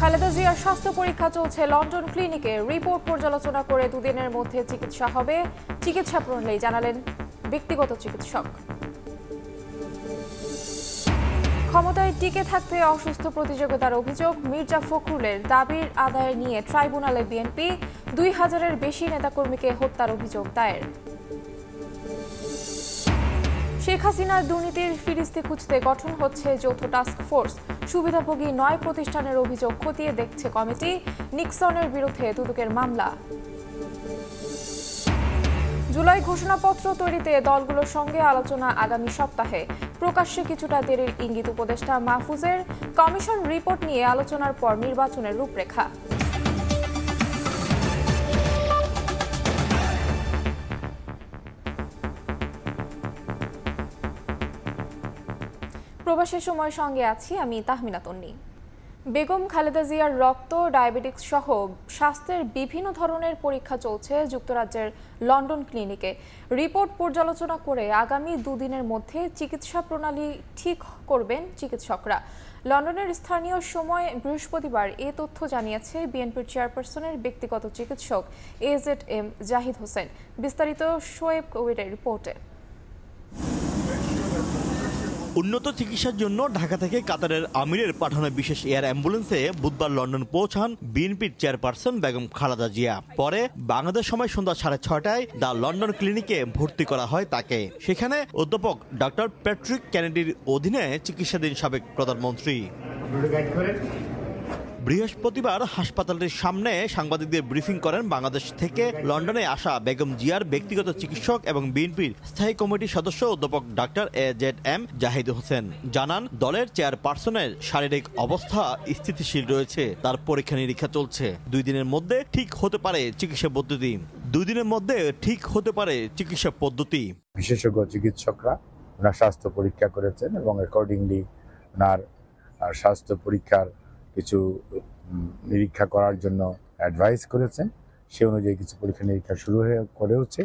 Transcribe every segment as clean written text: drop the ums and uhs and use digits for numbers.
খালেদা জিয়ার স্বাস্থ্য পরীক্ষা চলছে লন্ডন ক্লিনিকে। রিপোর্ট পর্যালোচনা করে দুদিনের মধ্যে চিকিৎসা হবে। চিকিৎসা প্রণালী জানালেন ব্যক্তিগত চিকিৎসক। ক্ষমতায় টিকে থাকতে অসুস্থ প্রতিযোগিতার অভিযোগ। মির্জা ফখরুলের দাবির আদায় নিয়ে ট্রাইব্যুনালে বিএনপি। ২,০০০-এর বেশি নেতাকর্মীকে হত্যার অভিযোগ দায়ের। শেখ হাসিনার দুর্নীতির ফিরিস্তি খুঁজতে গঠন হচ্ছে যৌথ টাস্ক ফোর্স। সুবিধাভোগী ৯ প্রতিষ্ঠানের অভিযোগ খতিয়ে দেখছে কমিটি। নিক্সনের বিরুদ্ধে দুদকের মামলা। জুলাই ঘোষণাপত্র তৈরিতে দলগুলোর সঙ্গে আলোচনা আগামী সপ্তাহে। প্রকাশ্যে কিছুটা দেরির ইঙ্গিত উপদেষ্টা মাহফুজের। কমিশন রিপোর্ট নিয়ে আলোচনার পর নির্বাচনের রূপরেখা। প্রবাসের সময় সঙ্গে আছি আমি তাহমিনা তন্নি। বেগম খালেদা জিয়ার রক্ত, ডায়াবেটিস সহ স্বাস্থ্যের বিভিন্ন ধরনের পরীক্ষা চলছে যুক্তরাজ্যের লন্ডন ক্লিনিকে। রিপোর্ট পর্যালোচনা করে আগামী দুদিনের মধ্যে চিকিৎসা প্রণালী ঠিক করবেন চিকিৎসকরা। লন্ডনের স্থানীয় সময় বৃহস্পতিবার এ তথ্য জানিয়েছে বিএনপির চেয়ারপারসনের ব্যক্তিগত চিকিৎসক AZM জাহিদ হোসেন। বিস্তারিত শোয়েব কবিরের রিপোর্টে। উন্নত চিকিৎসার জন্য ঢাকা থেকে কাতারের আমিরের পাঠানো বিশেষ এয়ার অ্যাম্বুলেন্সে বুধবার লন্ডন পৌঁছান বিএনপির চেয়ারপারসন বেগম খালেদা জিয়া। পরে বাংলাদেশ সময় সন্ধ্যা 6:30টায় দ্য লন্ডন ক্লিনিকে ভর্তি করা হয় তাকে। সেখানে অধ্যাপক ডক্টর প্যাট্রিক কেনেডির অধীনে চিকিৎসাধীন সাবেক প্রধানমন্ত্রী। বৃহস্পতিবার হাসপাতালের সামনে সাংবাদিকদের ব্রিফিং করেন বাংলাদেশ থেকে লন্ডনে আসা বেগম জিয়ার ব্যক্তিগত চিকিৎসক এবং বিএনপির স্থায়ী কমিটির সদস্য অধ্যাপক ডক্টর AZM জাহিদ হোসেন। জানান, দলের চেয়ারপারসনের শারীরিক অবস্থা স্থিতিশীল রয়েছে, তার পরীক্ষা নিরীক্ষা চলছে। 2 দিনের মধ্যে ঠিক হতে পারে চিকিৎসা পদ্ধতি। বিশেষজ্ঞ চিকিৎসকরা ওনার স্বাস্থ্য পরীক্ষা করেছেন এবং অ্যাকর্ডিংলি ওনার স্বাস্থ্য পরীক্ষার কিছু নিরীক্ষা করার জন্য অ্যাডভাইস করেছেন। সে অনুযায়ী কিছু পরীক্ষা নিরীক্ষা শুরু করেওছে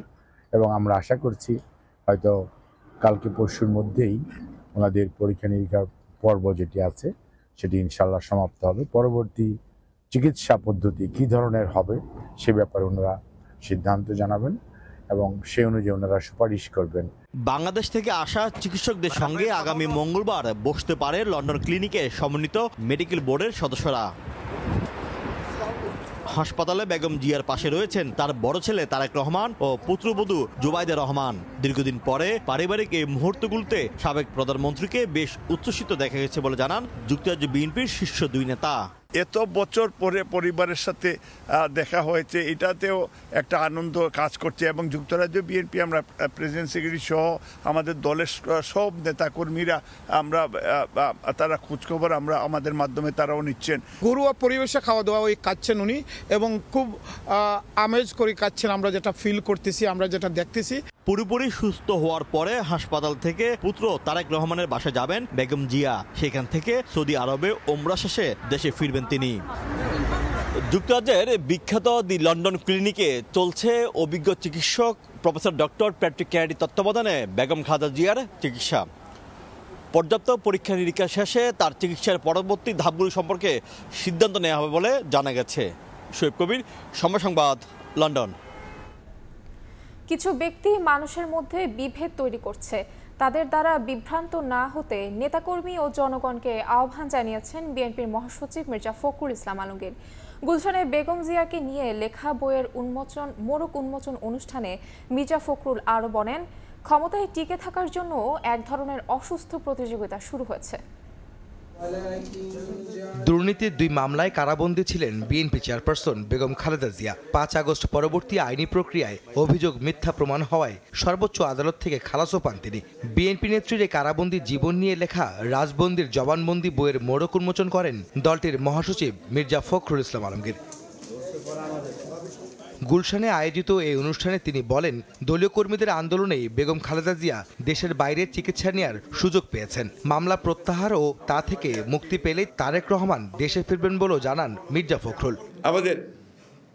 এবং আমরা আশা করছি হয়তো কালকে পরশুর মধ্যেই ওনাদের পরীক্ষা নিরীক্ষার পর্ব যেটি আছে সেটি ইনশাল্লাহ সমাপ্ত হবে। পরবর্তী চিকিৎসা পদ্ধতি কী ধরনের হবে সে ব্যাপারে ওনারা সিদ্ধান্ত জানাবেন এবং সেই অনুযায়ী ওনারা সুপারিশ করবেন। বাংলাদেশ থেকে আসা চিকিৎসকদের সঙ্গে আগামী মঙ্গলবার বসতে পারে লন্ডন ক্লিনিকে সমন্বিত মেডিকেল বোর্ডের সদস্যরা। হাসপাতালে বেগম জিয়ার পাশে রয়েছেন তার বড় ছেলে তারেক রহমান ও পুত্রবধূ জুবাইদা রহমান। দীর্ঘদিন পরে পারিবারিক এই মুহূর্তগুলোতে সাবেক প্রধানমন্ত্রীকে বেশ উচ্ছ্বসিত দেখা গেছে বলে জানান যুক্তরাজ্য বিএনপির শীর্ষ 2 নেতা। এত বছর পরে পরিবারের সাথে দেখা হয়েছে, এটাতেও একটা আনন্দ কাজ করছে এবং যুক্তরাজ্য বিএনপি আমরা প্রেসিডেন্ট সেক্রেটারি সহ আমাদের দলের সব নেতাকর্মীরা আমরা তারা খোঁজখবর আমরা আমাদের মাধ্যমে তারাও নিচ্ছেন। ঘরোয়া পরিবেশে খাওয়া দাওয়া ওই খাচ্ছেন উনি এবং খুব আমেজ করে খাচ্ছেন। আমরা যেটা ফিল করতেছি, আমরা যেটা দেখতেছি। পুরোপুরি সুস্থ হওয়ার পরে হাসপাতাল থেকে পুত্র তারেক রহমানের বাসায় যাবেন বেগম জিয়া। সেখান থেকে সৌদি আরবে ওমরা শেষে দেশে ফিরবেন তিনি। যুক্তরাজ্যের বিখ্যাত দি লন্ডন ক্লিনিকে চলছে অভিজ্ঞ চিকিৎসক প্রফেসর ডক্টর প্যাট্রিক কেনেডির তত্ত্বাবধানে বেগম খালেদা জিয়ার চিকিৎসা। পর্যাপ্ত পরীক্ষা নিরীক্ষা শেষে তার চিকিৎসার পরবর্তী ধাপগুলি সম্পর্কে সিদ্ধান্ত নেওয়া হবে বলে জানা গেছে। শোয়েব কবির, সময় সংবাদ, লন্ডন। কিছু ব্যক্তি মানুষের মধ্যে বিভেদ তৈরি করছে। তাদের দ্বারা বিভ্রান্ত না হতে নেতাকর্মী ও জনগণকে আহ্বান জানিয়েছেন বিএনপির মহাসচিব মির্জা ফখরুল ইসলাম আলমগীর। গুলশানে বেগম জিয়াকে নিয়ে লেখা বইয়ের মোড়ক উন্মোচন অনুষ্ঠানে মির্জা ফখরুল আরও বলেন, ক্ষমতায় টিকে থাকার জন্য এক ধরনের অসুস্থ প্রতিযোগিতা শুরু হয়েছে। দুর্নীতির 2 মামলায় কারাবন্দী ছিলেন BNP chairperson Begum Khaleda Zia. 5 August পরবর্তী আইনি প্রক্রিয়ায় অভিযোগ মিথ্যা প্রমাণ হওয়ায় সর্বোচ্চ আদালত থেকে খালাসও পান তিনি। বিএনপি নেত্রীর এই কারাবন্দী জীবন নিয়ে লেখা রাজবন্দির জবানবন্দি বইয়ের মোড়ক উন্মোচন করেন দলটির মহাসচিব মির্জা ফখরুল ইসলাম আলমগীর। গুলশানে আয়োজিত এই অনুষ্ঠানে তিনি বলেন, দলীয় কর্মীদের আন্দোলনেই বেগম খালেদা জিয়া দেশের বাইরে চিকিৎসা নেওয়ার সুযোগ পেয়েছেন। মামলা প্রত্যাহার ও তা থেকে মুক্তি পেলে তারেক রহমান দেশে ফিরবেন বলেও জানান মির্জা ফখরুল। আমাদের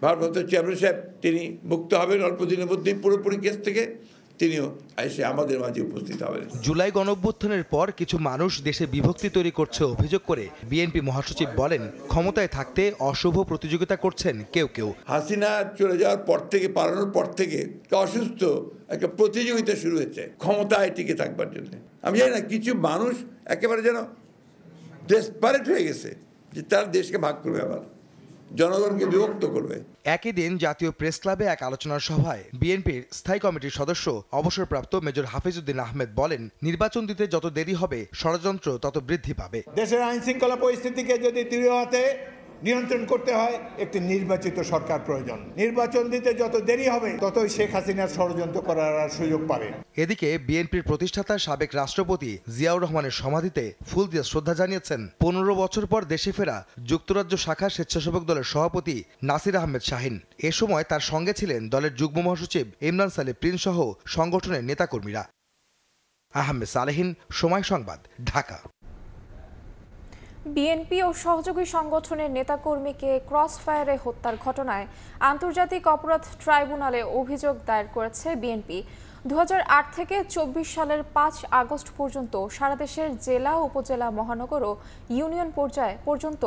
ভারপ্রাপ্ত চেয়ারম্যান সাহেব তিনি মুক্ত হবেন অল্প দিনের মধ্যেই পুরোপুরি কেস থেকে। তিনিও এসে আমাদের মাঝে উপস্থিত হবেন। জুলাই গণঅভ্যুত্থানের পর কিছু মানুষ দেশে বিভক্তি তৈরি করছে অভিযোগ করে বিএনপি মহাসচিব বলেন, ক্ষমতায় থাকতে অশুভ প্রতিযোগিতা করছেন কেউ কেউ। হাসিনা চলে যাওয়ার পর থেকে, পালানোর পর থেকে অসুস্থ একটা প্রতিযোগিতা শুরু হয়েছে ক্ষমতায় টিকে থাকবার জন্য। আমি জানি না, কিছু মানুষ একেবারে যেন ডেসপারেট হয়ে গেছে যে তার দেশকে ভাগ করবে, আবার জনগণকে বিভক্ত করবে। একই দিন জাতীয় প্রেস ক্লাবে এক আলোচনা সভায় বিএনপির স্থায়ী কমিটির সদস্য অবসরপ্রাপ্ত মেজর হাফিজউদ্দিন আহমেদ বলেন, নির্বাচন দিতে যত দেরি হবে ষড়যন্ত্র তত বৃদ্ধি পাবে। দেশের আইন শৃঙ্খলা পরিস্থিতিকে যদি দৃঢ় হাতে নিয়ন্ত্রণ করতে হয় একটি নির্বাচিত সরকার প্রয়োজন। নির্বাচন দিতে যত দেরি হবে ততই শেখ হাসিনার ষড়যন্ত্র করার সুযোগ পাবে। এদিকে বিএনপির প্রতিষ্ঠাতা সাবেক রাষ্ট্রপতি জিয়াউর রহমানের সমাধিতে ফুল দিয়ে শ্রদ্ধা জানিয়েছেন 15 বছর পর দেশে ফেরা যুক্তরাজ্য শাখা স্বেচ্ছাসেবক দলের সভাপতি নাসির আহমেদ শাহিন। এ সময় তার সঙ্গে ছিলেন দলের যুগ্ম মহাসচিব ইমরান সালে প্রিন্স সহ সংগঠনের নেতাকর্মীরা। আহমেদ সালেহীন, সময় সংবাদ, ঢাকা। বিএনপি ও সহযোগী সংগঠনের নেতাকর্মীকে ক্রসফায়ারে হত্যার ঘটনায় আন্তর্জাতিক অপরাধ ট্রাইব্যুনালে অভিযোগ দায়ের করেছে বিএনপি। 2008 থেকে 24 সালের 5 আগস্ট পর্যন্ত সারা দেশের জেলা, উপজেলা, মহানগর ও ইউনিয়ন পর্যায়ে পর্যন্ত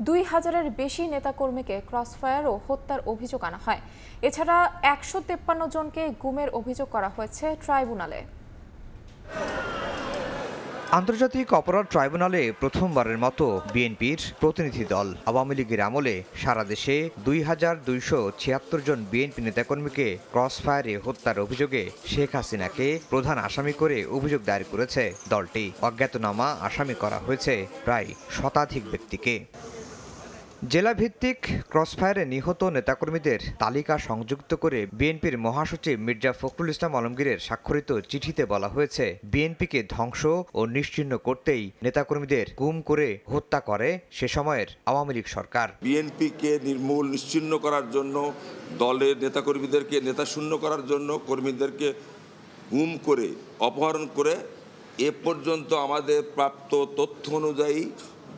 2000-এর বেশি নেতাকর্মীকে ক্রসফায়ার ও হত্যার অভিযোগ আনা হয়। এছাড়া 153 জনকে গুমের অভিযোগ করা হয়েছে ট্রাইব্যুনালে। আন্তর্জাতিক অপরাধ ট্রাইব্যুনালে প্রথমবারের মতো বিএনপির প্রতিনিধি দল। আওয়ামী লীগের আমলে সারা দেশে 2276 জন বিএনপি নেতাকর্মীকে ক্রসফায়ারে হত্যার অভিযোগে শেখ হাসিনাকে প্রধান আসামি করে অভিযোগ দায়ের করেছে দলটি। অজ্ঞাতনামা আসামি করা হয়েছে প্রায় শতাধিক ব্যক্তিকে। জেলাভিত্তিক ক্রসফায়ারে নিহত নেতাকর্মীদের তালিকা সংযুক্ত করে বিএনপির মহাসচিব মির্জা ফখরুল ইসলাম আলমগীরের স্বাক্ষরিত চিঠিতে বলা হয়েছে, বিএনপিকে ধ্বংস ও নিশ্চিহ্ন করতেই নেতাকর্মীদের গুম করে হত্যা করে সে সময়ের আওয়ামী লীগ সরকার। বিএনপিকে নির্মূল নিশ্চিহ্ন করার জন্য, দলের নেতাকর্মীদেরকে নেতাশূন্য করার জন্য, কর্মীদেরকে গুম করে অপহরণ করে এ পর্যন্ত আমাদের প্রাপ্ত তথ্য অনুযায়ী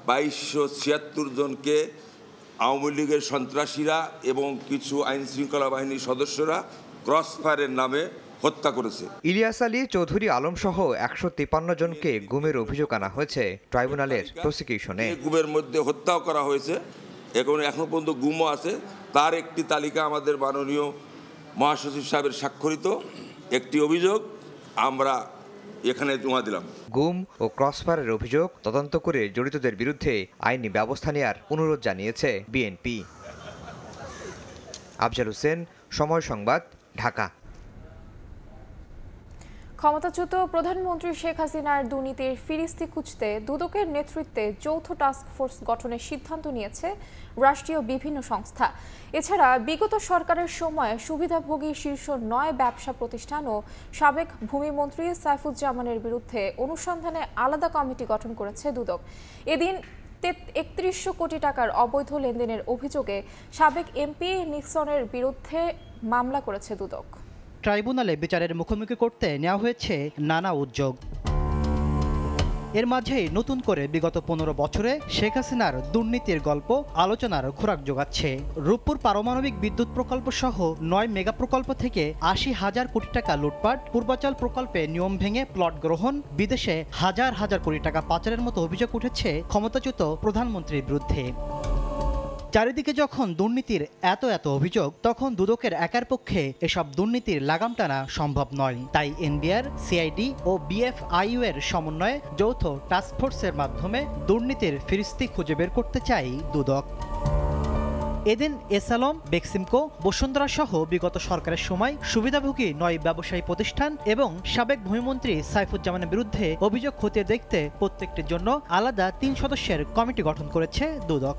2276 জনকে আওয়ামী লীগের সন্ত্রাসীরা এবং কিছু আইন শৃঙ্খলা বাহিনীর সদস্যরা ক্রসফায়ারের নামে হত্যা করেছে। ইলিয়াস আলী, চৌধুরী আলম সহ 153 জনকে গুমের অভিযোগ আনা হয়েছে ট্রাইব্যুনালের প্রসিকিউশনে। গুমের মধ্যে হত্যাও করা হয়েছে, এখনো পর্যন্ত গুমও আছে। তার একটি তালিকা আমাদের মাননীয় মহাসচিব সাহেবের স্বাক্ষরিত একটি অভিযোগ আমরা এখানে জমা দিলাম। গুম ও ক্রসফায়ারের অভিযোগ তদন্ত করে জড়িতদের বিরুদ্ধে আইনি ব্যবস্থা নেওয়ার অনুরোধ জানিয়েছে বিএনপি। আফজাল হোসেন, সময় সংবাদ, ঢাকা। ক্ষমতাচ্যুত প্রধানমন্ত্রী শেখ হাসিনার দুর্নীতির ফিরিস্তি খুঁজতে দুদকের নেতৃত্বে যৌথ টাস্ক ফোর্স গঠনের সিদ্ধান্ত নিয়েছে রাষ্ট্রীয় বিভিন্ন সংস্থা। এছাড়া বিগত সরকারের সময় সুবিধাভোগী শীর্ষ 9 ব্যবসা প্রতিষ্ঠান ও সাবেক ভূমিমন্ত্রী সাইফুজ্জামানের বিরুদ্ধে অনুসন্ধানে আলাদা কমিটি গঠন করেছে দুদক। এদিন 3100 কোটি টাকার অবৈধ লেনদেনের অভিযোগে সাবেক এমপি নিক্সনের বিরুদ্ধে মামলা করেছে দুদক। ট্রাইব্যুনালে বিচারের মুখোমুখি করতে নেওয়া হয়েছে নানা উদ্যোগ। এর মাঝেই নতুন করে বিগত 15 বছরে শেখ হাসিনার দুর্নীতির গল্প আলোচনার খোরাক যোগাচ্ছে। রূপপুর পারমাণবিক বিদ্যুৎ প্রকল্প সহ 9 মেগা প্রকল্প থেকে 80,000 কোটি টাকা লুটপাট, পূর্বাচল প্রকল্পে নিয়ম ভেঙে প্লট গ্রহণ, বিদেশে হাজার হাজার কোটি টাকা পাচারের মতো অভিযোগ উঠেছে ক্ষমতাচ্যুত প্রধানমন্ত্রীর বিরুদ্ধে। চারিদিকে যখন দুর্নীতির এত অভিযোগ, তখন দুদকের একার পক্ষে এসব দুর্নীতির লাগাম টানা সম্ভব নয়। তাই এনবিআর, সিআইডি ও বিএফআইইউ এর সমন্বয়ে যৌথ টাস্কফোর্সের মাধ্যমে দুর্নীতির ফিরিস্তি খুঁজে বের করতে চায় দুদক। এদিন এসালম, বেক্সিমকো, বসুন্ধরা সহ বিগত সরকারের সময় সুবিধাভোগী 9 ব্যবসায়ী প্রতিষ্ঠান এবং সাবেক ভূমিমন্ত্রী সাইফুজ্জামানের বিরুদ্ধে অভিযোগ খতিয়ে দেখতে প্রত্যেকটির জন্য আলাদা 3 সদস্যের কমিটি গঠন করেছে দুদক।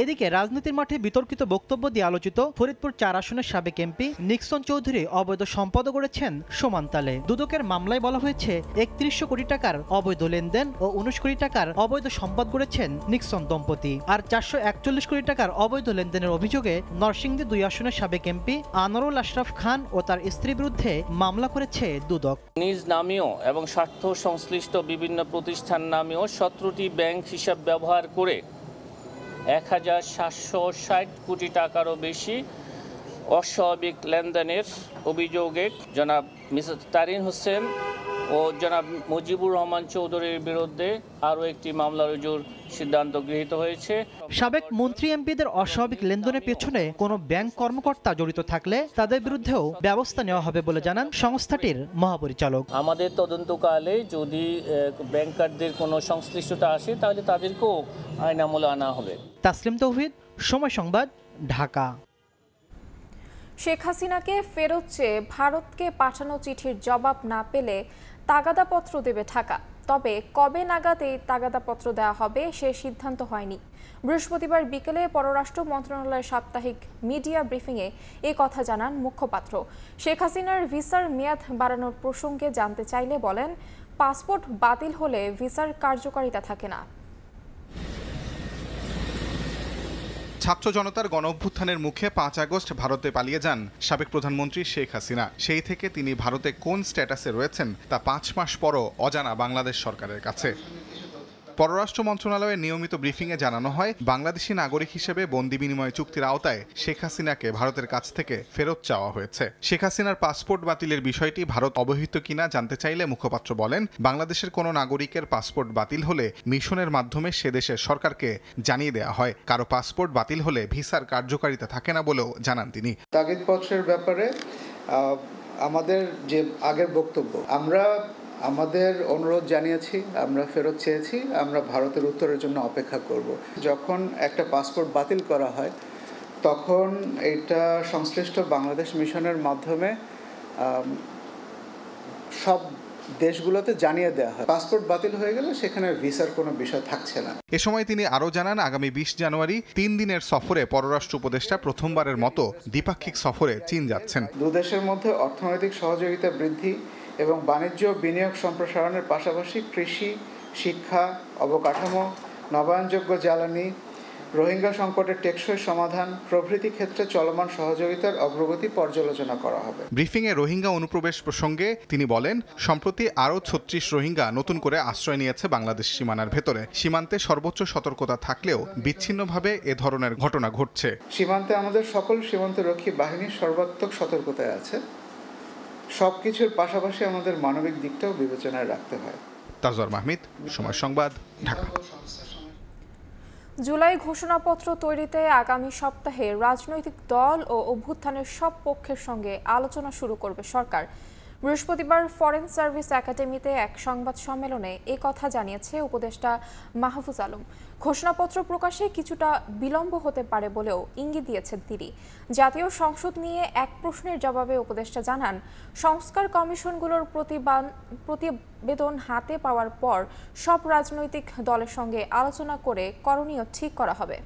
এদিকে রাজনীতির মাঠে বিতর্কিত বক্তব্য দিয়ে আলোচিত ফরিদপুর 4 আসনের সাবেক এমপি নিক্সন চৌধুরী অবৈধ সম্পদ গড়েছেন সমান তালে। দুদকের মামলায় বলা হয়েছে 3100 কোটি টাকার অবৈধ লেনদেন ও 19 কোটি টাকার অবৈধ সম্পদ গড়েছেন নিক্সন দম্পতি। আর 441 কোটি টাকার অবৈধ লেনদেনের অভিযোগে নরসিংদী 2 আসনের সাবেক এমপি আনোয়ারুল আশরাফ খান ও তার স্ত্রীর বিরুদ্ধে মামলা করেছে দুদক। নিজ নামীয় এবং স্বার্থ সংশ্লিষ্ট বিভিন্ন প্রতিষ্ঠান নামীয় 17টি ব্যাংক হিসাব ব্যবহার করে 1760 কোটি টাকারও বেশি অস্বাভাবিক লেনদেনের অভিযোগে জনাব মিসেস তারিন হোসেন ও জনাব মুজিবুর রহমান চৌধুরীর বিরুদ্ধে আরও একটি মামলা রুজুর সিদ্ধান্ত গৃহীত হয়েছে। সাবেক মন্ত্রী এমপিদের অস্বাভাবিক লেনদেনের পেছনে কোনো ব্যাংক কর্মকর্তা জড়িত থাকলে তাদের বিরুদ্ধেও ব্যবস্থা নেওয়া হবে বলে জানান সংস্থাটির মহাপরিচালক। আমাদের তদন্তকালে যদি ব্যাংকারদের কোনো সংশ্লিষ্টতা আসে তাহলে তাদেরকেও আইন আমলে আনা হবে। তাসলিম তৌহিদ, সময় সংবাদ, ঢাকা। শেখ হাসিনাকে ফেরত চেয়ে ভারতকে পাঠানো চিঠির জবাব না পেলে তাগাদাপত্র দেবে ঢাকা। তবে কবে নাগাদ এই তাগাদাপত্র দেওয়া হবে সে সিদ্ধান্ত হয়নি। বৃহস্পতিবার বিকেলে পররাষ্ট্র মন্ত্রণালয়ের সাপ্তাহিক মিডিয়া ব্রিফিংয়ে এই কথা জানান মুখপাত্র। শেখ হাসিনার ভিসার মেয়াদ বাড়ানোর প্রসঙ্গে জানতে চাইলে বলেন, পাসপোর্ট বাতিল হলে ভিসার কার্যকারিতা থাকে না। ছাত্র জনতার গণ অভ্যুত্থানের মুখে 5 আগস্ট ভারতে পালিয়ে যান সাবেক প্রধানমন্ত্রী শেখ হাসিনা। সেই থেকে তিনি ভারতে কোন স্ট্যাটাসে রয়েছেন তা 5 মাস পরও অজানা বাংলাদেশ সরকারের কাছে। পররাষ্ট্র মন্ত্রণালয়ের নিয়মিত ব্রিফিংয়ে জানানো হয়, বাংলাদেশি নাগরিক হিসেবে বন্দি বিনিময় চুক্তির আওতায় শেখ হাসিনাকে ভারতের কাছ থেকে ফেরত চাওয়া হয়েছে। শেখ হাসিনার পাসপোর্ট বাতিলের বিষয়টি ভারত অবহিত কিনা জানতে চাইলে মুখপাত্র বলেন, বাংলাদেশের কোনো নাগরিকের পাসপোর্ট বাতিল হলে মিশনের মাধ্যমে সে দেশের সরকারকে জানিয়ে দেওয়া হয়। কারো পাসপোর্ট বাতিল হলে ভিসার কার্যকারিতা থাকে না বলেও জানান তিনি। তাগিদপত্রের ব্যাপারে আমাদের যে আগের বক্তব্য, আমরা আমাদের অনুরোধ জানিয়েছি, আমরা ফেরত চেয়েছি, আমরা ভারতের উত্তরের জন্য অপেক্ষা করব। যখন একটা পাসপোর্ট বাতিল করা হয় তখন এটা সংশ্লিষ্ট বাংলাদেশ মিশনের মাধ্যমে সব দেশগুলোতে জানিয়ে দেওয়া হয়। পাসপোর্ট বাতিল হয়ে গেলে সেখানে ভিসার কোনো বিষয় থাকছে না। এ সময় তিনি আরও জানান, আগামী 20 জানুয়ারি 3 দিনের সফরে পররাষ্ট্র উপদেষ্টা প্রথমবারের মতো দ্বিপাক্ষিক সফরে চীন যাচ্ছেন। দুদেশের মধ্যে অর্থনৈতিক সহযোগিতা বৃদ্ধি এবং বাণিজ্য বিনিয়োগ সম্প্রসারণের পাশাপাশি কৃষি, শিক্ষা, অবকাঠামো, নবায়নযোগ্য জ্বালানি, রোহিঙ্গা সংকটের টেকসই সমাধান প্রভৃতি ক্ষেত্রে চলমান সহযোগিতার অগ্রগতি পর্যালোচনা করা হবে। ব্রিফিংয়ে রোহিঙ্গা অনুপ্রবেশ প্রসঙ্গে তিনি বলেন, সম্প্রতি আরও 36 রোহিঙ্গা নতুন করে আশ্রয় নিয়েছে বাংলাদেশ সীমানার ভেতরে। সীমান্তে সর্বোচ্চ সতর্কতা থাকলেও বিচ্ছিন্নভাবে এ ধরনের ঘটনা ঘটছে। সীমান্তে আমাদের সকল সীমান্তরক্ষী বাহিনী সর্বাত্মক সতর্কতায় আছে। সবকিছুর পাশাপাশি আমাদের মানবিক দিকটাও বিবেচনায় রাখতে হয়। তাজওয়ার মাহমিদ, সময় সংবাদ, ঢাকা। জুলাই ঘোষণাপত্র তৈরিতে আগামী সপ্তাহে রাজনৈতিক দল ও অভ্যুত্থানের সব পক্ষের সঙ্গে আলোচনা শুরু করবে সরকার। বৃহস্পতিবার ফরেন সার্ভিস একাডেমিতে এক সংবাদ সম্মেলনে এ কথা জানিয়েছে উপদেষ্টা মাহফুজ আলম। ঘোষণাপত্র প্রকাশে কিছুটা বিলম্ব হতে পারে বলেও ইঙ্গিত দিয়েছেন তিনি। জাতীয় সংসদ নিয়ে এক প্রশ্নের জবাবে উপদেষ্টা জানান, সংস্কার কমিশনগুলোর প্রতিবেদন হাতে পাওয়ার পর সব রাজনৈতিক দলের সঙ্গে আলোচনা করে করণীয় ঠিক করা হবে।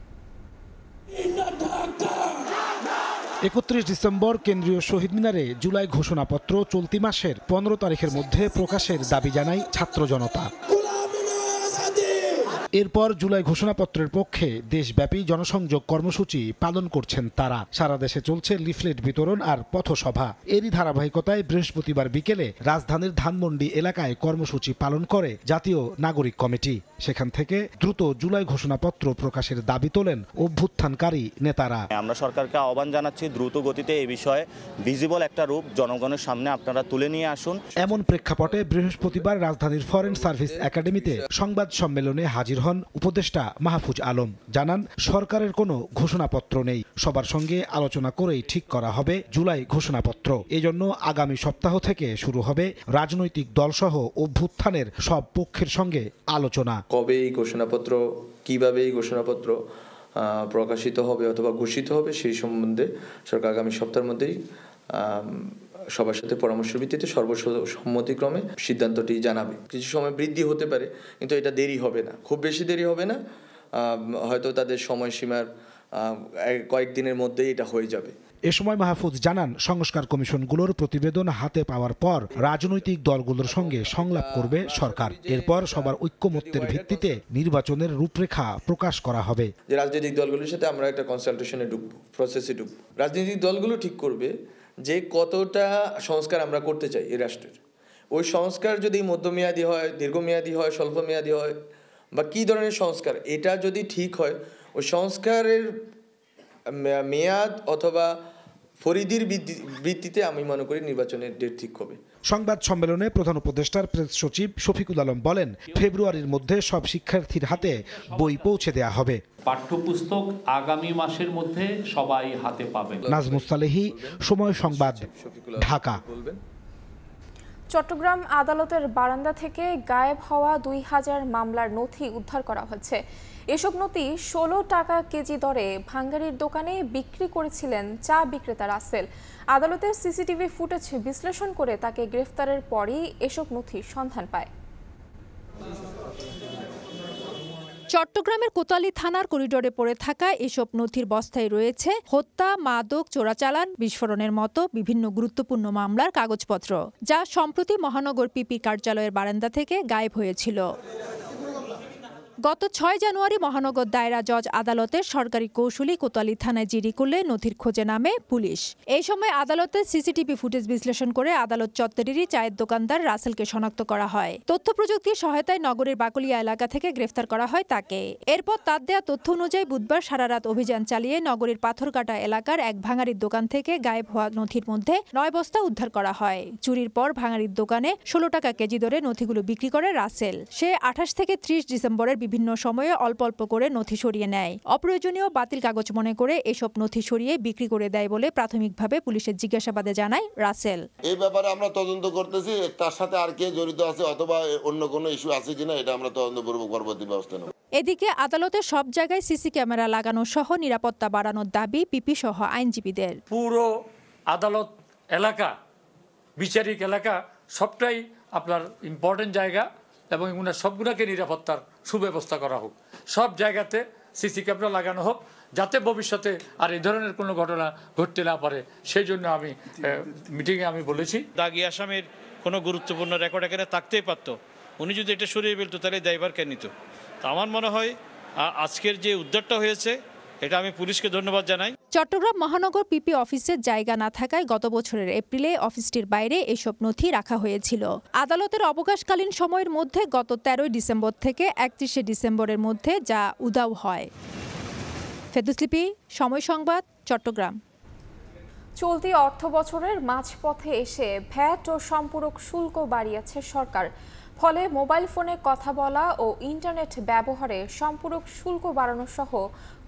31 ডিসেম্বর কেন্দ্রীয় শহীদ মিনারে জুলাই ঘোষণাপত্র চলতি মাসের 15 তারিখের মধ্যে প্রকাশের দাবি জানায় ছাত্র জনতা। এরপর জুলাই ঘোষণাপত্রের পক্ষে দেশব্যাপী জনসংযোগ কর্মসূচি পালন করছেন তারা। সারা দেশে চলছে লিফলেট বিতরণ আর পথসভা। এরই ধারাবাহিকতায় বৃহস্পতিবার বিকেলে রাজধানীর ধানমন্ডি এলাকায় কর্মসূচি পালন করে জাতীয় নাগরিক কমিটি। সেখান থেকে দ্রুত জুলাই ঘোষণাপত্র প্রকাশের দাবি তোলেন অভ্যুত্থানকারী নেতারা। আমরা সরকারকে আহ্বান জানাচ্ছি, দ্রুত গতিতে এই বিষয়ে ভিজিবল একটা রূপ জনগণের সামনে আপনারা তুলে নিয়ে আসুন। এমন প্রেক্ষাপটে বৃহস্পতিবার রাজধানীর ফরেন সার্ভিস একাডেমিতে সংবাদ সম্মেলনে হাজির হন উপদেষ্টা মাহফুজ আলম। জানান, সরকারের কোনো ঘোষণাপত্র নেই, সবার সঙ্গে আলোচনা করেই ঠিক করা হবে জুলাই ঘোষণাপত্র। এজন্য আগামী সপ্তাহ থেকে শুরু হবে রাজনৈতিক দলসহ অভ্যুত্থানের সব পক্ষের সঙ্গে আলোচনা। কবে এই ঘোষণাপত্র, কিভাবে এই ঘোষণাপত্র প্রকাশিত হবে অথবা ঘোষিত হবে সেই সম্বন্ধে সরকার আগামী সপ্তাহের মধ্যেই সবার সাথে পরামর্শের ভিত্তিতে সর্বসম্মতিক্রমে সিদ্ধান্তটি জানাবে। কিছু সময় বৃদ্ধি হতে পারে, কিন্তু এটা দেরি হবে না, খুব বেশি দেরি হবে না। হয়তো তাদের সময়সীমার কয়েকদিনের মধ্যেই এটা হয়ে যাবে। এ সময় মাহফুজ জানান, সংস্কার কমিশনগুলোর প্রতিবেদন হাতে পাওয়ার পর রাজনৈতিক দলগুলোর সঙ্গে সংলাপ করবে সরকার। এরপর সবার ঐক্যমত্যের ভিত্তিতে নির্বাচনের রূপরেখা প্রকাশ করা হবে। যে রাজনৈতিক দলগুলোর সাথে আমরা একটা কনসালটেশনে ঢুকবো, প্রসেসে ঢুকবো। রাজনৈতিক দলগুলো ঠিক করবে যে কতটা সংস্কার আমরা করতে চাই এই রাষ্ট্রের। ওই সংস্কার যদি মধ্যমেয়াদী হয়, দীর্ঘমেয়াদী হয়, স্বল্পমেয়াদী হয়, বা কী ধরনের সংস্কার, এটা যদি ঠিক হয়, ওই সংস্কারের মেয়াদ অথবা ফরিদির ভিত্তিতে আমি মনে করি নির্বাচনের ডেট ঠিক হবে। সংবাদ সম্মেলনে প্রধান উপদেষ্টার প্রেস সচিব শফিকুল আলম বলেন, ফেব্রুয়ারির মধ্যে সব শিক্ষার্থীর হাতে বই পৌঁছে দেয়া হবে। পাঠ্যপুস্তক আগামী মাসের মধ্যে সবাই হাতে পাবেন। নাজমুস সালেহী, সময় সংবাদ, ঢাকা। চট্টগ্রাম আদালতের বারান্দা থেকে গায়েব হওয়া 2000 মামলার নথি উদ্ধার করা হয়েছে। এসব নথি 16 টাকা কেজি দরে ভাঙ্গারির দোকানে বিক্রি করেছিলেন চা বিক্রেতা রাসেল। আদালতের সিসিটিভি ফুটেজ বিশ্লেষণ করে তাকে গ্রেফতারের পরই এসব নথির সন্ধান পায়। চট্টগ্রামের কোতোয়ালি থানার করিডোরে পড়ে থাকা এসব নথির বস্তায় রয়েছে হত্যা, মাদক, চোরাচালান, বিস্ফোরণের মতো বিভিন্ন গুরুত্বপূর্ণ মামলার কাগজপত্র, যা সম্প্রতি মহানগর পিপি কার্যালয়ের বারান্দা থেকে গায়েব হয়েছিল। গত 6 জানুয়ারি মহানগর দায়রা জজ আদালতের সরকারি কৌশলী কোতোয়ালি থানায় জিডি করলে নথির খোঁজে নামে পুলিশ। এই সময় আদালতের সিসিটিভি ফুটেজ বিশ্লেষণ করে আদালত চত্বরেরই চায়ের দোকানদার রাসেলকে শনাক্ত করা হয়। তথ্য প্রযুক্তির সহায়তায় নগরের বাকলিয়া এলাকা থেকে গ্রেফতার করা হয় তাকে। এরপর তার দেয়া তথ্য অনুযায়ী বুধবার সারারাত অভিযান চালিয়ে নগরীর পাথরকাটা এলাকার এক ভাঙারির দোকান থেকে গায়েব হওয়া নথির মধ্যে 9 বস্তা উদ্ধার করা হয়। চুরির পর ভাঙারির দোকানে 16 টাকা কেজি দরে নথিগুলো বিক্রি করে রাসেল। সে 28 থেকে 30 ডিসেম্বরের বিভিন্ন সময়ে অল্প অল্প করে নথি সরিয়ে নেয়। অপ্রয়োজনীয় বাতিল কাগজ মনে করে এসব নথি সরিয়ে বিক্রি করে দেয় বলে প্রাথমিকভাবে পুলিশের জিজ্ঞাসাবাদে জানায় রাসেল। এই ব্যাপারে আমরা তদন্ত করতেছি, তার সাথে আর কে জড়িত আছে অথবা অন্য কোনো ইস্যু আছে কিনা এটা আমরা তদন্তপূর্বক পরবর্তী ব্যবস্থা নেব। এদিকে আদালতের সব জায়গায় সিসি ক্যামেরা লাগানো সহ নিরাপত্তা বাড়ানোর দাবি পিপি সহ আইনজীবীদের। পুরো আদালত এলাকা, বিচারিক এলাকা সবটাই আপনার ইম্পর্টেন্ট জায়গা এবং সবগুলোকে নিরাপত্তার সুব্যবস্থা করা হোক। সব জায়গাতে সিসি ক্যামেরা লাগানো হোক, যাতে ভবিষ্যতে আর এই ধরনের কোনো ঘটনা ঘটতে না পারে। সেই জন্য আমি মিটিংয়ে আমি বলেছি, দাগি আসামের কোনো গুরুত্বপূর্ণ রেকর্ড এখানে থাকতেই পারত, উনি যদি এটা সরিয়ে ফেলতো তাহলে দায়ভার কে নিত। তো আমার মনে হয় আজকের যে উদ্ধারটা হয়েছে এটা আমি পুলিশকে ধন্যবাদ জানাই। চট্টগ্রাম মহানগর পিপি অফিসের জায়গা না থাকায় গত বছরের এপ্রিলে অফিসটির বাইরে এসব নথি রাখা হয়েছিল। আদালতের অবকাশকালীন সময়ের মধ্যে গত 13 ডিসেম্বর থেকে 31 ডিসেম্বরের মধ্যে যা উধাও হয়। ফেদুসলিপি, সময় সংবাদ, চট্টগ্রাম। চলতি অর্থবছরের মাঝপথে এসে ভ্যাট ও সম্পূরক শুল্ক বাড়িয়েছে সরকার। ফলে মোবাইল ফোনে কথা বলা ও ইন্টারনেট ব্যবহারে সম্পূরক শুল্ক বাড়ানো সহ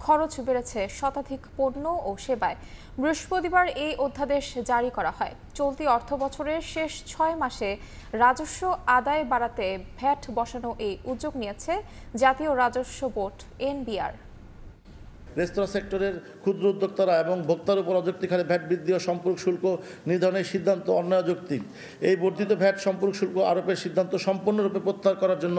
খরচ বেড়েছে শতাধিক পণ্য ও সেবায়। বৃহস্পতিবার এই অধ্যাদেশ জারি করা হয়। চলতি অর্থবছরের শেষ 6 মাসে রাজস্ব আদায় বাড়াতে ভ্যাট বসানো এই উদ্যোগ নিয়েছে জাতীয় রাজস্ব বোর্ড এনবিআর। রেস্তোরাঁ সেক্টরের ক্ষুদ্র উদ্যোক্তারা এবং ভোক্তার উপর অযৌক্তিক হারে ভ্যাট বৃদ্ধি ও সম্পূরক শুল্ক নির্ধারণের সিদ্ধান্ত অন্যায়যৌক্তিক। এই বর্ধিত ভ্যাট সম্পূরক শুল্ক আরোপের সিদ্ধান্ত সম্পূর্ণরূপে প্রত্যাহার করার জন্য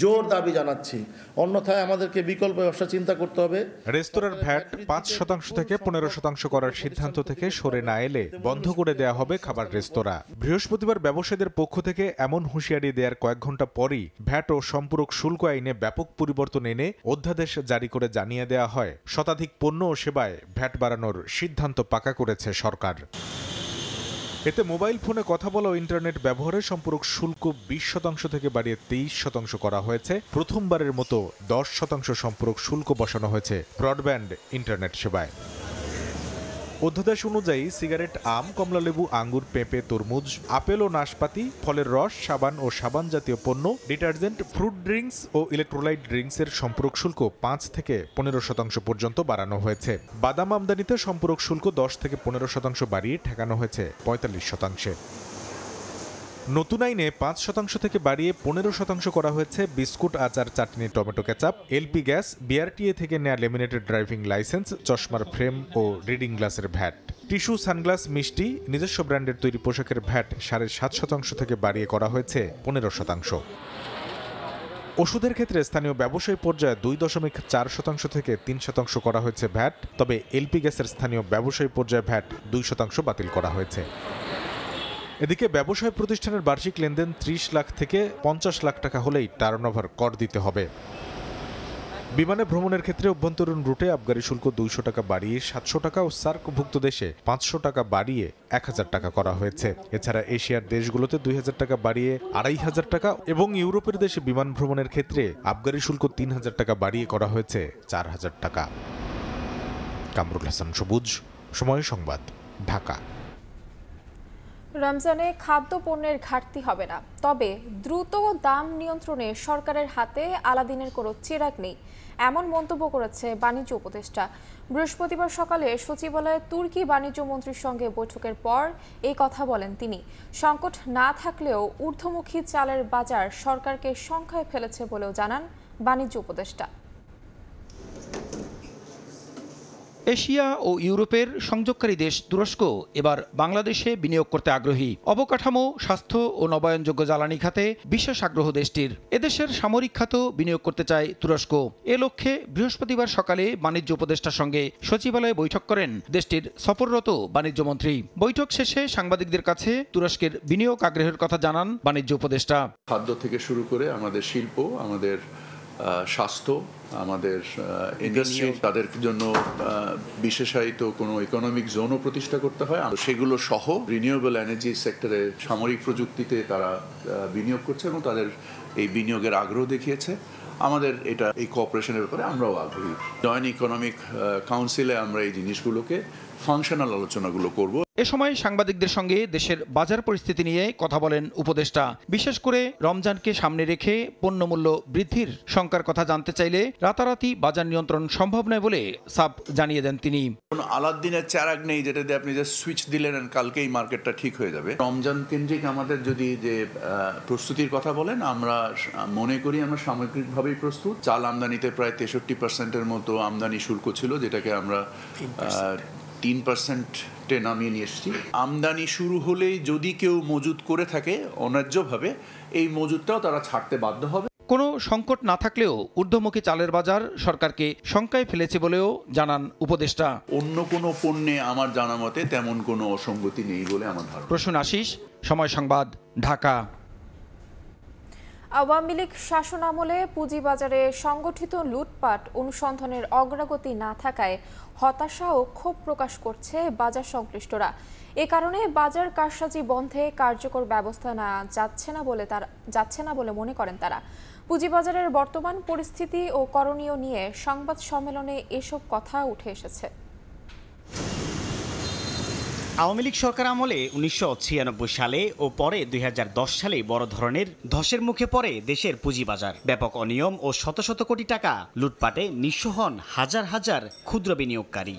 জোর দাবি জানাচ্ছি। অন্যথায় আমাদেরকে বিকল্প ব্যবসা চিন্তা করতে হবে। রেস্তোরাঁর ভ্যাট 5% থেকে 15% করার সিদ্ধান্ত থেকে সরে না এলে বন্ধ করে দেওয়া হবে খাবার রেস্তোরাঁ। বৃহস্পতিবার ব্যবসায়ীদের পক্ষ থেকে এমন হুঁশিয়ারি দেওয়ার কয়েক ঘন্টা পরই ভ্যাট ও সম্পূরক শুল্ক আইনে ব্যাপক পরিবর্তন এনে অধ্যাদেশ জারি করে জানিয়ে দেওয়া হয় শতাধিক পণ্য ও সেবায় ভ্যাট বাড়ানোর সিদ্ধান্ত পাকা করেছে সরকার। এতে মোবাইল ফোনে কথা বলা ও ইন্টারনেট ব্যবহারে সম্পূরক শুল্ক 20% থেকে বাড়িয়ে 23% করা হয়েছে। প্রথমবারের মতো 10% সম্পূরক শুল্ক বসানো হয়েছে ব্রডব্যান্ড ইন্টারনেট সেবায়। অধ্যাদেশ অনুযায়ী সিগারেট, আম, কমলালেবু, আঙ্গুর, পেঁপে, তরমুজ, আপেল ও নাশপাতি, ফলের রস, সাবান ও সাবান জাতীয় পণ্য, ডিটারজেন্ট, ফ্রুট ড্রিঙ্কস ও ইলেকট্রোলাইট ড্রিঙ্কসের সম্পূরক শুল্ক 5 থেকে 15% পর্যন্ত বাড়ানো হয়েছে। বাদাম আমদানিতে সম্পূরক শুল্ক 10 থেকে 15% বাড়িয়ে ঠেকানো হয়েছে 45%। নতুন আইনে 5% থেকে বাড়িয়ে 15% করা হয়েছে বিস্কুট, আচার, চাটনি, tomato ketchup, LP gas, BRTA থেকে নেয়া লেমিনেটেড ড্রাইভিং লাইসেন্স, চশমার ফ্রেম ও রিডিং গ্লাসের ভ্যাট। টিস্যু, সানগ্লাস, মিষ্টি, নিজস্ব ব্র্যান্ডের তৈরি পোশাকের ভ্যাট 7.5% থেকে বাড়িয়ে করা হয়েছে 15%। ওষুধের ক্ষেত্রে স্থানীয় ব্যবসায়ী পর্যায়ে 2.4% থেকে 3% করা হয়েছে ভ্যাট। তবে এলপি গ্যাসের স্থানীয় ব্যবসায়ী পর্যায়ে ভ্যাট 2% বাতিল করা হয়েছে। এদিকে ব্যবসায় প্রতিষ্ঠানের বার্ষিক লেনদেন 30 লাখ থেকে 50 লাখ টাকা হলেই টার্নওভার কর দিতে হবে। বিমানে ভ্রমণের ক্ষেত্রে অভ্যন্তরীণ রুটে আবগারি শুল্ক 200 টাকা বাড়িয়ে 700 টাকা ও সার্কভুক্ত দেশে 500 টাকা বাড়িয়ে 1000 টাকা করা হয়েছে। এছাড়া এশিয়ার দেশগুলোতে 2000 টাকা বাড়িয়ে 2500 টাকা এবং ইউরোপের দেশে বিমান ভ্রমণের ক্ষেত্রে আবগারি শুল্ক 3000 টাকা বাড়িয়ে করা হয়েছে 4000 টাকা। কামরুল হাসান সবুজ, সময় সংবাদ। ঢাকা। রমজানে খাদ্যপণ্যের ঘাটতি হবে না, তবে দ্রুত দাম নিয়ন্ত্রণে সরকারের হাতে আলাদিনের কোনো চিরাগ নেই, এমন মন্তব্য করেছে বাণিজ্য উপদেষ্টা। বৃহস্পতিবার সকালে সচিবালয়ে তুর্কি বাণিজ্য মন্ত্রীর সঙ্গে বৈঠকের পর এই কথা বলেন তিনি। সংকট না থাকলেও ঊর্ধ্বমুখী চালের বাজার সরকারকে শঙ্কায় ফেলেছে বলেও জানান বাণিজ্য উপদেষ্টা। এশিয়া ও ইউরোপের সংযোগকারী দেশ তুরস্ক এবার বাংলাদেশে বিনিয়োগ করতে আগ্রহী। অবকাঠামো, স্বাস্থ্য ও নবায়নযোগ্য জ্বালানি খাতে বিশেষ আগ্রহ দেশটির। এদেশের সামরিক খাতেও বিনিয়োগ করতে চায় তুরস্ক। এ লক্ষ্যে বৃহস্পতিবার সকালে বাণিজ্য উপদেষ্টার সঙ্গে সচিবালয়ে বৈঠক করেন দেশটির সফররত বাণিজ্য মন্ত্রী। বৈঠক শেষে সাংবাদিকদের কাছে তুরস্কের বিনিয়োগ আগ্রহের কথা জানান বাণিজ্য উপদেষ্টা। খাদ্য থেকে শুরু করে আমাদের শিল্প, আমাদের স্বাস্থ্য, আমাদের ইন্ডাস্ট্রি, তাদের জন্য বিশেষায়িত কোনো ইকোনমিক জোনও প্রতিষ্ঠা করতে হয়। সেগুলো সহ রিনিউয়েবল এনার্জি সেক্টরে সামরিক প্রযুক্তিতে তারা বিনিয়োগ করছে এবং তাদের এই বিনিয়োগের আগ্রহ দেখিয়েছে। আমাদের এটা এই কোঅপারেশনের ব্যাপারে আমরাও আগ্রহী। জয়েন্ট ইকোনমিক কাউন্সিলে আমরা এই জিনিসগুলোকে ফাংশনাল আলোচনাগুলো করব। এ সময় সাংবাদিকদের সঙ্গে দেশের বাজার পরিস্থিতি নিয়ে কথা বলেন উপদেষ্টা। বিশেষ করে রমজানকে সামনে রেখে পণ্যমূল্য বৃদ্ধির শঙ্কার কথা জানতে চাইলে রাতারাতি বাজার নিয়ন্ত্রণ সম্ভব নয় বলে সাফ জানিয়ে দেন তিনি। কোনো আলাদিনের চারাগ নেই যেটা দিয়ে আপনি যে সুইচ দিলেন কালকেই মার্কেটটা ঠিক হয়ে যাবে। রমজান কেন্দ্রিক আমাদের যদি যে প্রস্তুতির কথা বলেন, আমরা মনে করি আমরা সামগ্রিকভাবেই প্রস্তুত। চাল আমদানিতে প্রায় 63% মতো আমদানি শুল্ক ছিল, যেটাকে আমরা 3% নামিয়ে নিয়ে এসেছি। আমদানি শুরু হলেই যদি কেউ মজুদ করে থাকে অন্যায্যভাবে, এই মজুদটাও তারা ছাড়তে বাধ্য হবে। কোনো সংকট না থাকলেও ঊর্ধ্বমুখী চালের বাজার সরকারকে শঙ্কায় ফেলেছে বলেও জানান উপদেষ্টা। অন্য কোনো পণ্যে আমার জানা মতে তেমন কোনো অসঙ্গতি নেই বলে আমার ধারণা। প্রসূন আশিস, সময় সংবাদ, ঢাকা। আওয়ামী লীগ শাসন আমলে পুঁজিবাজারে সংগঠিত লুটপাট অনুসন্ধানের অগ্রগতি না থাকায় হতাশা ও ক্ষোভ প্রকাশ করছে বাজার সংশ্লিষ্টরা। এ কারণে বাজার কারসাজি বন্ধে কার্যকর ব্যবস্থা যাচ্ছে না বলে মনে করেন তারা। পুঁজিবাজারের বর্তমান পরিস্থিতি ও করণীয় নিয়ে সংবাদ সম্মেলনে এসব কথা উঠে এসেছে। আওয়ামী লীগ সরকার আমলে 1996 সালে ও পরে 2010 সালে বড় ধরনের ধসের মুখে পড়ে দেশের পুঁজিবাজার। ব্যাপক অনিয়ম ও শত শত কোটি টাকা লুটপাটে নিঃস্ব হন হাজার হাজার ক্ষুদ্র বিনিয়োগকারী।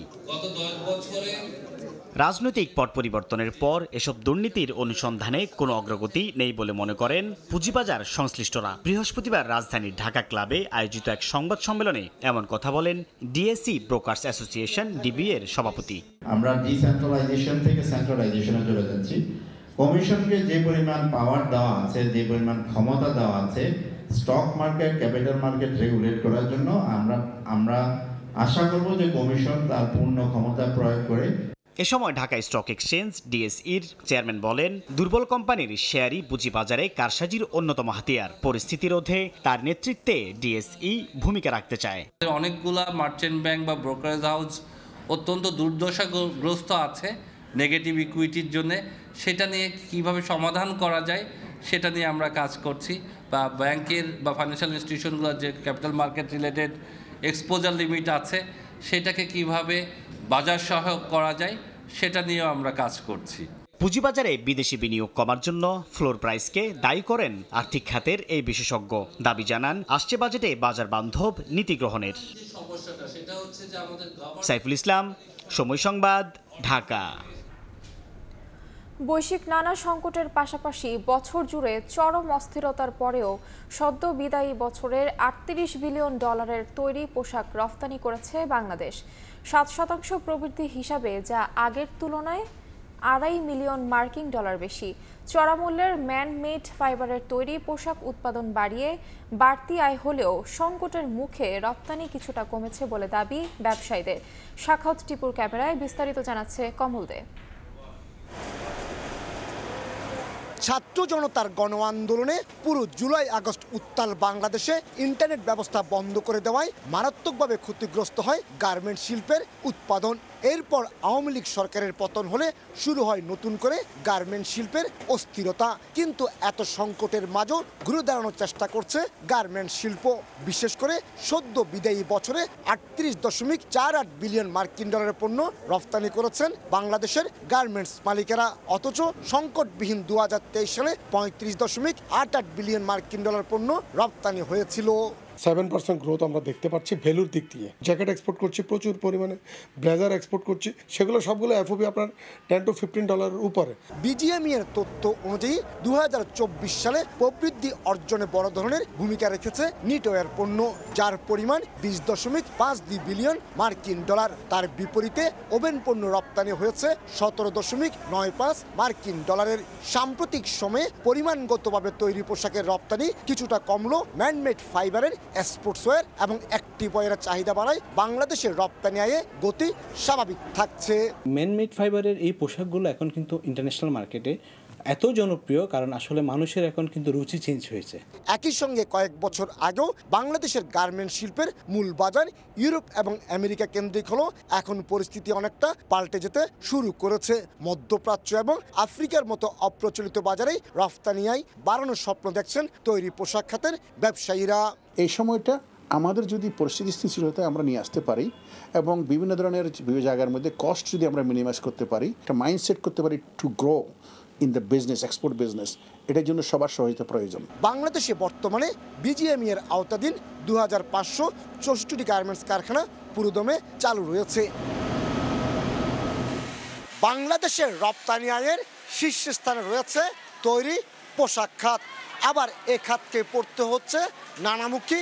রাজনৈতিক পট পরিবর্তনের পর এসব দুর্নীতির অনুসন্ধানে কোনো অগ্রগতি নেই বলে মনে করেন পুঁজিবাজার সংশ্লিষ্টরা। বৃহস্পতিবার রাজধানীর ঢাকা ক্লাবে আয়োজিত এক সংবাদ সম্মেলনে এমন কথা বলেন ডিএসই ব্রোকার্স অ্যাসোসিয়েশন ডিবি এর সভাপতি। আমরা ডিসেন্ট্রালাইজেশন থেকে সেন্ট্রালাইজেশনে চলে যাচ্ছি। কমিশনকে যে পরিমাণ পাওয়ার দেওয়া আছে, যে পরিমাণ ক্ষমতা দেওয়া আছে stock market, capital market regulate করার জন্য, আমরা আশা করব যে কমিশন তার পূর্ণ ক্ষমতা প্রয়োগ করে। এ সময় ঢাকা স্টক এক্সচেঞ্জ ডিএসইর চেয়ারম্যান বলেন, দুর্বল কোম্পানির শেয়ারই পুঁজিবাজারে কারসাজির অন্যতম হাতিয়ার। পরিস্থিতি রোধে তার নেতৃত্বে ডিএসই ভূমিকা রাখতে চায়। অনেকগুলা মার্চেন্ট ব্যাংক বা ব্রোকারেজ হাউস অত্যন্ত দুর্দশাগ্রস্ত আছে নেগেটিভ ইকুইটির জন্য। সেটা নিয়ে কিভাবে সমাধান করা যায় সেটা নিয়ে আমরা কাজ করছি। বা ব্যাংকের বা ফাইন্যান্সিয়াল ইনস্টিটিউশনগুলোর যে capital market related exposure limit আছে সেটাকে কিভাবে বাজার সহায়ক করা যায় সেটা নিয়েও আমরা কাজ করছি। পুঁজিবাজারে বিদেশি বিনিয়োগ কমার জন্য ফ্লোর প্রাইসকে দায়ী করেন আর্থিক খাতের এই বিশেষজ্ঞ। দাবি জানান আসছে বাজেটে বাজার বান্ধব নীতি গ্রহণের। সাইফুল ইসলাম, সময় সংবাদ, ঢাকা। বৈশ্বিক নানা সংকটের পাশাপাশি বছর জুড়ে চরম অস্থিরতার পরেও সদ্য বিদায়ী বছরের $38 বিলিয়ন তৈরি পোশাক রফতানি করেছে বাংলাদেশ। 7% প্রবৃদ্ধি হিসাবে, যা আগের তুলনায় $2.5 মিলিয়ন মার্কিন ডলার বেশি। চড়া মূল্যের ম্যান মেড ফাইবারের তৈরি পোশাক উৎপাদন বাড়িয়ে বাড়তি আয় হলেও সংকটের মুখে রপ্তানি কিছুটা কমেছে বলে দাবি ব্যবসায়ীদের। সাখাওয়াত টিপুর ক্যামেরায় বিস্তারিত জানাচ্ছে কমল দে। ছাত্র জনতার গণ আন্দোলনে পুরো জুলাই আগস্ট উত্তাল বাংলাদেশে ইন্টারনেট ব্যবস্থা বন্ধ করে দেওয়ায় মারাত্মকভাবে ক্ষতিগ্রস্ত হয় গার্মেন্টস শিল্পের উৎপাদন। এরপর আওয়ামী লীগ সরকারের পতন হলে শুরু হয় নতুন করে গার্মেন্ট শিল্পের অস্থিরতা। কিন্তু এত সংকটের মাঝেও ঘুরে দাঁড়ানোর চেষ্টা করছে গার্মেন্ট শিল্প। বিশেষ করে সদ্য বিদায়ী বছরে 38.48 বিলিয়ন মার্কিন ডলারের পণ্য রফতানি করেছেন বাংলাদেশের গার্মেন্টস মালিকেরা। অথচ সংকটবিহীন 2023 সালে 35.88 বিলিয়ন মার্কিন ডলার পণ্য রপ্তানি হয়েছিল। 7% গ্রোথ আমরা দেখতে পাচ্ছি ভ্যালুর দিক দিয়ে। জ্যাকেট এক্সপোর্ট করছি প্রচুর পরিমাণে, ব্লেজার এক্সপোর্ট করছি, সেগুলো সবগুলো এফওবি আপনার $10 to $15 উপরে। বিজিএমই এর তথ্য অনুযায়ী 2024 সালে প্রবৃদ্ধি অর্জনে বড় ধরনের ভূমিকা রেখেছে নিটওয়্যার পণ্য, যার পরিমাণ 20.52 বিলিয়ন মার্কিন ডলার। তার বিপরীতে ওভেন পণ্য রপ্তানি হয়েছে 17.95 মার্কিন ডলারের। সাম্প্রতিক সময়ে পরিমাণগতভাবে তৈরি পোশাকের রপ্তানি কিছুটা কমলো। ম্যানমেড ফাইবারের স্পোর্টসওয়্যার এবং অ্যাক্টিভওয়্যারের চাহিদা বাড়ায় বাংলাদেশের রপ্তানি আয়ে গতি স্বাভাবিক থাকছে। ম্যানমেড ফাইবারের এই পোশাকগুলো এখন কিন্তু ইন্টারন্যাশনাল মার্কেটে এত জনপ্রিয়, কারণ আসলে মানুষের এখন কিন্তু রুচি চেঞ্জ হয়েছে। একই সঙ্গে কয়েক বছর আগেও বাংলাদেশের গার্মেন্ট শিল্পের মূল বাজার ইউরোপ এবং আমেরিকা কেন্দ্রিক হলো এখন পরিস্থিতি অনেকটা পাল্টে যেতে শুরু করেছে। মধ্যপ্রাচ্য এবং আফ্রিকার মতো অপ্রচলিত বাজারে রফতানি আয় বাড়ানোর স্বপ্ন দেখছেন তৈরি পোশাক খাতের ব্যবসায়ীরা। এই সময়টা আমাদের যদি পরিস্থিতি স্থিতিশীলতায় আমরা নিয়ে আসতে পারি এবং বিভিন্ন ধরনের বিভিন্ন জায়গার মধ্যে কস্ট যদি আমরা মিনিমাইজ করতে পারি, একটা মাইন্ডসেট করতে পারি to grow in the business, export business, এটার জন্য সবার সহায়তা প্রয়োজন। বাংলাদেশে বর্তমানে বিজিএমই এর আওতাধীন 2564টি গার্মেন্টস কারখানা পুরোদমে চালু রয়েছে। বাংলাদেশের রপ্তানি আয়ের শীর্ষস্থানে রয়েছে তৈরি পোশাক খাত। আবার এ খাতকে পড়তে হচ্ছে নানামুখী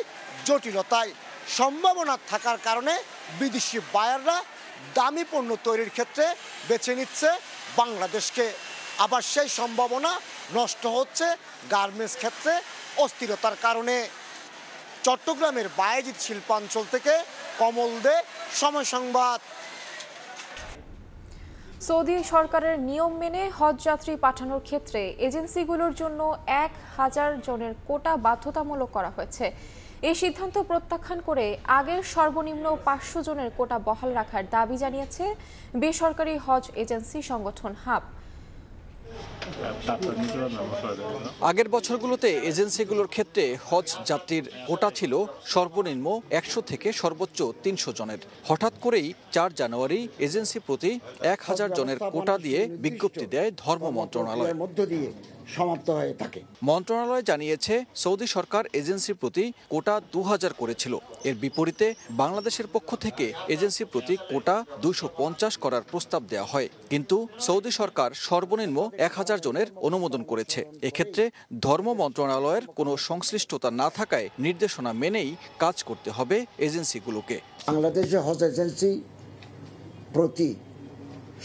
জটিলতায়। সম্ভাবনা থাকার কারণে বিদেশি বায়াররা দামি পণ্য তৈরির ক্ষেত্রে বেছে নিচ্ছে বাংলাদেশকে। আবার সেই সম্ভাবনা নষ্ট হচ্ছে গার্মেন্টস ক্ষেত্রে অস্থিরতার কারণে। চট্টগ্রামের বায়েজিদ শিল্পাঞ্চল থেকে কমল দে, সময় সংবাদ। সৌদি সরকারের নিয়ম মেনে হজ যাত্রী পাঠানোর ক্ষেত্রে এজেন্সিগুলোর জন্য 1000 জনের কোটা বাধ্যতামূলক করা হয়েছে। এই সিদ্ধান্ত প্রত্যাখ্যান করে আগের সর্বনিম্ন 500 জনের কোটা বহাল রাখার দাবি জানিয়েছে বেসরকারি হজ এজেন্সি সংগঠন হাব। আগের বছরগুলোতে এজেন্সিগুলোর ক্ষেত্রে হজ যাত্রীর কোটা ছিল সর্বনিম্ন 100 থেকে সর্বোচ্চ 300 জনের। হঠাৎ করেই 4 জানুয়ারি এজেন্সি প্রতি 1000 জনের কোটা দিয়ে বিজ্ঞপ্তি দেয় ধর্ম মন্ত্রণালয়। সমাপ্ত হয়ে থাকে। মন্ত্রণালয় জানিয়েছে সৌদি সরকার এজেন্সি প্রতি কোটা 2000 করেছিল। এর বিপরীতে বাংলাদেশের পক্ষ থেকে এজেন্সি প্রতি কোটা 250 করার প্রস্তাব দেওয়া হয়, কিন্তু সৌদি সরকার সর্বনিম্ন 1000 জনের অনুমোদন করেছে। এক্ষেত্রে ধর্ম মন্ত্রণালয়ের কোনো সংশ্লিষ্টতা না থাকায় নির্দেশনা মেনেই কাজ করতে হবে এজেন্সিগুলোকে। বাংলাদেশে হজ এজেন্সি প্রতি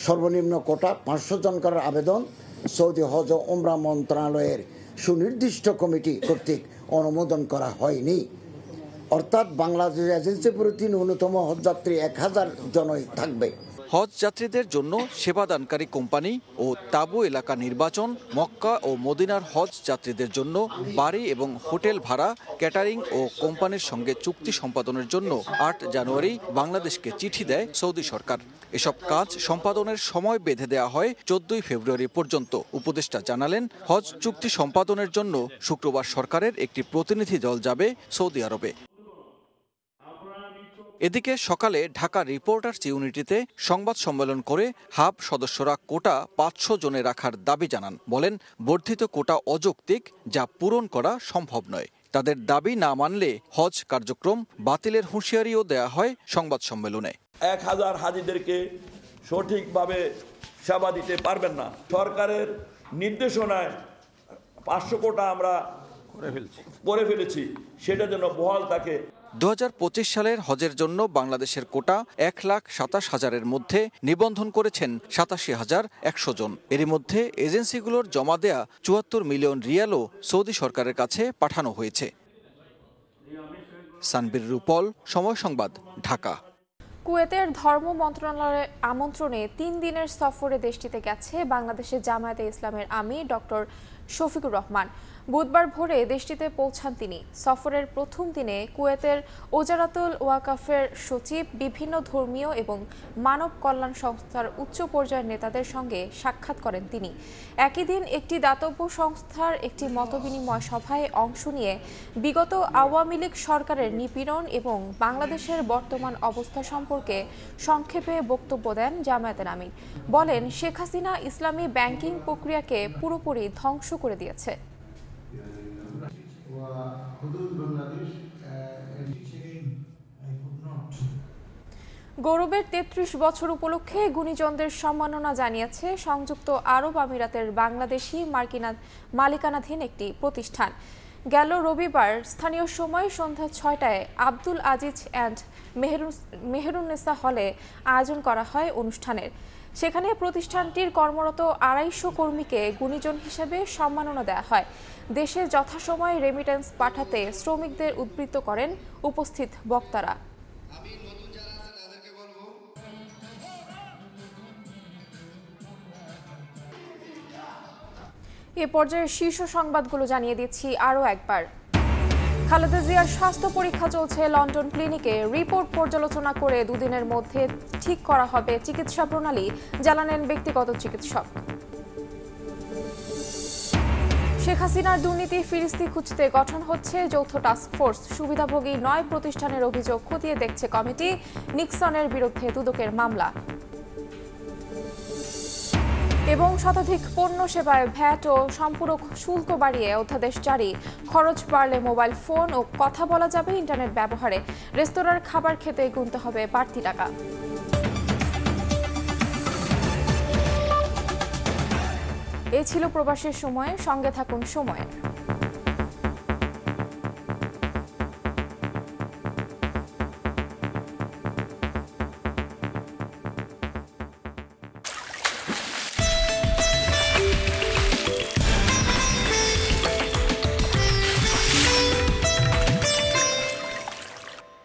সর্বনিম্ন কোটা 500 জন করার আবেদন সৌদি হজ ও উমরা মন্ত্রণালয়ের সুনির্দিষ্ট কমিটি কর্তৃক অনুমোদন করা হয়নি। অর্থাৎ বাংলাদেশ এজেন্সি প্রতি ন্যূনতম হজযাত্রী 1000 জনই থাকবে। হজ যাত্রীদের জন্য সেবাদানকারী কোম্পানি ও তাঁবু এলাকা নির্বাচন, মক্কা ও মদিনার হজ যাত্রীদের জন্য বাড়ি এবং হোটেল ভাড়া, ক্যাটারিং ও কোম্পানির সঙ্গে চুক্তি সম্পাদনের জন্য 8 জানুয়ারি বাংলাদেশকে চিঠি দেয় সৌদি সরকার। এসব কাজ সম্পাদনের সময় বেঁধে দেওয়া হয় 14 ফেব্রুয়ারি পর্যন্ত। উপদেষ্টা জানালেন, হজ চুক্তি সম্পাদনের জন্য শুক্রবার সরকারের একটি প্রতিনিধি দল যাবে সৌদি আরবে। এদিকে সকালে ঢাকা রিপোর্টার্স ইউনিটিতে সংবাদ সম্মেলন করে হাব সদস্যরা কোটা 500 জনে রাখার দাবি জানান। বলেন, বর্ধিত কোটা অযৌক্তিক, যা পূরণ করা সম্ভব নয়। তাদের দাবি না মানলে হজ কার্যক্রম বাতিলের হুঁশিয়ারিও দেয়া হয় সংবাদ সম্মেলনে। 1000 হাজিদেরকে সঠিকভাবে সেবা দিতে পারবেন না। সরকারের নির্দেশনায় 500 কোটা আমরা করে ফেলেছি, সেটা যেন বহাল থাকে। 2025 সালের হজের জন্য বাংলাদেশের কোটা 1,27,000-এর মধ্যে নিবন্ধন করেছেন 87,100 জন। এরই মধ্যে এজেন্সিগুলোর জমা দেয়া 74 মিলিয়ন রিয়ালও সৌদি সরকারের কাছে পাঠানো হয়েছে। সানবীর রূপল, সময় সংবাদ, ঢাকা। কুয়েতের ধর্ম মন্ত্রণালয়ের আমন্ত্রণে 3 দিনের সফরে দেশটিতে গেছে বাংলাদেশের জামায়াতে ইসলামের আমির ডক্টর শফিকুর রহমান। বুধবার ভোরে দেশটিতে পৌঁছান তিনি। সফরের প্রথম দিনে কুয়েতের ওজারাতুল ওয়াকাফের সচিব, বিভিন্ন ধর্মীয় এবং মানব কল্যাণ সংস্থার উচ্চ পর্যায়ের নেতাদের সঙ্গে সাক্ষাৎ করেন তিনি। একই দিন একটি দাতব্য সংস্থার একটি মতবিনিময় সভায় অংশ নিয়ে বিগত আওয়ামী লীগ সরকারের নিপীড়ন এবং বাংলাদেশের বর্তমান অবস্থা সম্পর্কে সংক্ষেপে বক্তব্য দেন জামায়াতের আমির। বলেন, শেখ হাসিনা ইসলামী ব্যাংকিং প্রক্রিয়াকে পুরোপুরি ধ্বংস করে দিয়েছে। গৌরবের ৩৩ বছর উপলক্ষে গুণীজনদের সম্মাননা জানিয়েছে সংযুক্ত আরব আমিরাতের বাংলাদেশি মালিকানাধীন একটি প্রতিষ্ঠান। গেল রবিবার স্থানীয় সময় সন্ধ্যা ৬টায় আব্দুল আজিজ অ্যান্ড মেহেরুন্নেসা হলে আয়োজন করা হয় অনুষ্ঠানের। সেখানে প্রতিষ্ঠানটির কর্মরত ২৫০ কর্মীকে গুণীজন হিসেবে সম্মাননা দেওয়া হয়। দেশে যথাসময়ে রেমিটেন্স পাঠাতে শ্রমিকদের উদ্বৃত্ত করেন উপস্থিত বক্তারা। এ পর্যায়ে শীর্ষ সংবাদগুলো জানিয়ে দিচ্ছি আরও একবার। খালেদা জিয়ার স্বাস্থ্য পরীক্ষা চলছে লন্ডন ক্লিনিকে। রিপোর্ট পর্যালোচনা করে দুদিনের মধ্যে ঠিক করা হবে চিকিৎসা প্রণালী, জানালেন ব্যক্তিগত চিকিৎসক। শেখ হাসিনার দুর্নীতি ফিরিস্তি খুঁজতে গঠন হচ্ছে যৌথ টাস্কফোর্স। সুবিধাভোগী ৯ প্রতিষ্ঠানের অভিযোগ খতিয়ে দেখছে কমিটি। নিক্সনের বিরুদ্ধে দুদকের মামলা। এবং শতাধিক পণ্য সেবায় ভ্যাট ও সম্পূরক শুল্ক বাড়িয়ে অধ্যাদেশ জারি। খরচ বাড়লে মোবাইল ফোন ও কথা বলা যাবে ইন্টারনেট ব্যবহারে। রেস্তোরাঁর খাবার খেতে গুনতে হবে বাড়তি টাকা। এই ছিল প্রবাসের সময়। সঙ্গে থাকুন সময়ের।